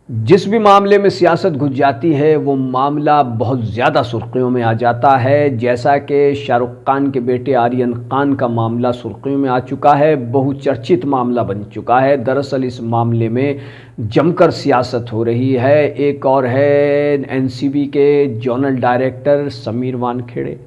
जिस भी मामले में सियासत घुस जाती है वो मामला बहुत ज़्यादा सुर्खियों में आ जाता है। जैसा कि शाहरुख खान के बेटे आर्यन खान का मामला सुर्खियों में आ चुका है, बहुचर्चित मामला बन चुका है। दरअसल इस मामले में जमकर सियासत हो रही है। एक और है एनसीबी के जोनल डायरेक्टर समीर वानखेड़े,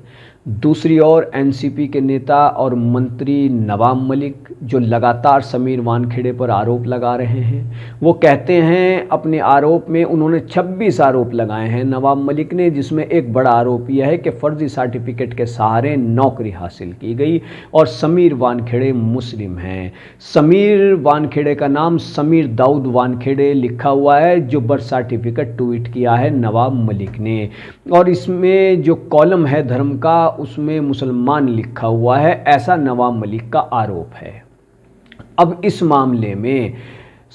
दूसरी ओर एनसीपी के नेता और मंत्री नवाब मलिक जो लगातार समीर वानखेड़े पर आरोप लगा रहे हैं। वो कहते हैं अपने आरोप में उन्होंने 26 आरोप लगाए हैं नवाब मलिक ने, जिसमें एक बड़ा आरोप यह है कि फर्जी सर्टिफिकेट के सहारे नौकरी हासिल की गई और समीर वानखेड़े मुस्लिम हैं। समीर वानखेड़े का नाम समीर दाऊद वानखेड़े लिखा हुआ है, जो बर्थ सर्टिफिकेट ट्वीट किया है नवाब मलिक ने, और इसमें जो कॉलम है धर्म का उसमें मुसलमान लिखा हुआ है, ऐसा नवाब मलिक का आरोप है। अब इस मामले में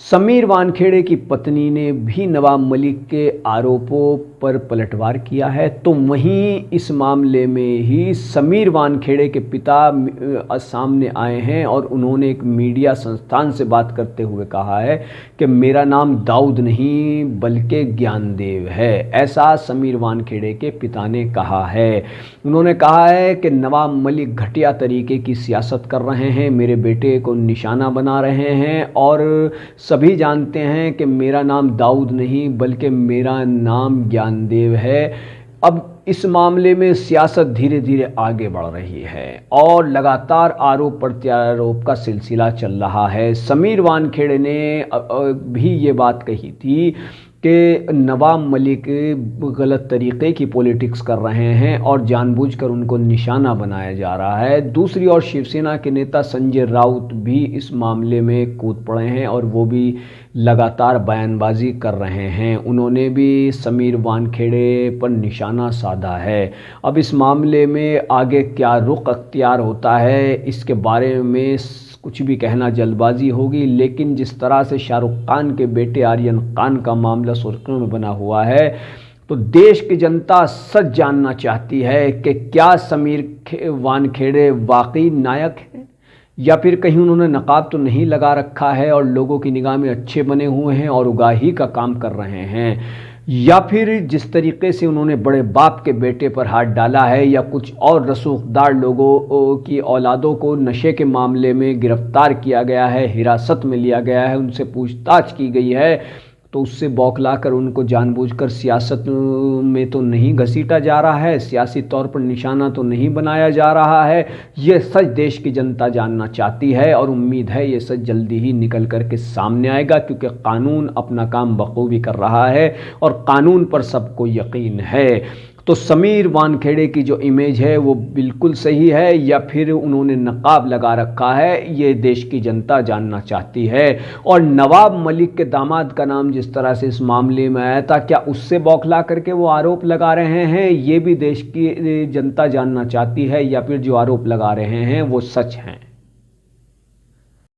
समीर वानखेड़े की पत्नी ने भी नवाब मलिक के आरोपों पर पलटवार किया है। तो वहीं इस मामले में ही समीर वानखेड़े के पिता सामने आए हैं और उन्होंने एक मीडिया संस्थान से बात करते हुए कहा है कि मेरा नाम दाऊद नहीं बल्कि ज्ञानदेव है, ऐसा समीर वानखेड़े के पिता ने कहा है। उन्होंने कहा है कि नवाब मलिक घटिया तरीके की सियासत कर रहे हैं, मेरे बेटे को निशाना बना रहे हैं और सभी जानते हैं कि मेरा नाम दाऊद नहीं बल्कि मेरा नाम ज्ञानदेव है। अब इस मामले में सियासत धीरे धीरे आगे बढ़ रही है और लगातार आरोप प्रत्यारोप का सिलसिला चल रहा है। समीर वानखेड़े ने भी ये बात कही थी कि नवाब मलिक गलत तरीक़े की पॉलिटिक्स कर रहे हैं और जानबूझकर उनको निशाना बनाया जा रहा है। दूसरी ओर शिवसेना के नेता संजय राउत भी इस मामले में कूद पड़े हैं और वो भी लगातार बयानबाजी कर रहे हैं। उन्होंने भी समीर वानखेड़े पर निशाना साधा है। अब इस मामले में आगे क्या रुख अख्तियार होता है इसके बारे में कुछ भी कहना जल्दबाजी होगी, लेकिन जिस तरह से शाहरुख खान के बेटे आर्यन खान का मामला सुर्खियों में बना हुआ है तो देश की जनता सच जानना चाहती है कि क्या समीर वानखेड़े वाकई नायक हैं या फिर कहीं उन्होंने नकाब तो नहीं लगा रखा है और लोगों की निगाह में अच्छे बने हुए हैं और उगाही का काम कर रहे हैं, या फिर जिस तरीके से उन्होंने बड़े बाप के बेटे पर हाथ डाला है या कुछ और रसूखदार लोगों की औलादों को नशे के मामले में गिरफ्तार किया गया है, हिरासत में लिया गया है, उनसे पूछताछ की गई है, तो उससे बौखलाकर उनको जानबूझकर सियासत में तो नहीं घसीटा जा रहा है, सियासी तौर पर निशाना तो नहीं बनाया जा रहा है। ये सच देश की जनता जानना चाहती है और उम्मीद है ये सच जल्दी ही निकल कर के सामने आएगा, क्योंकि कानून अपना काम बखूबी कर रहा है और कानून पर सबको यकीन है। तो समीर वानखेड़े की जो इमेज है वो बिल्कुल सही है या फिर उन्होंने नकाब लगा रखा है, ये देश की जनता जानना चाहती है। और नवाब मलिक के दामाद का नाम जिस तरह से इस मामले में आया था, क्या उससे बौखला करके वो आरोप लगा रहे हैं, ये भी देश की जनता जानना चाहती है या फिर जो आरोप लगा रहे हैं वो सच हैं।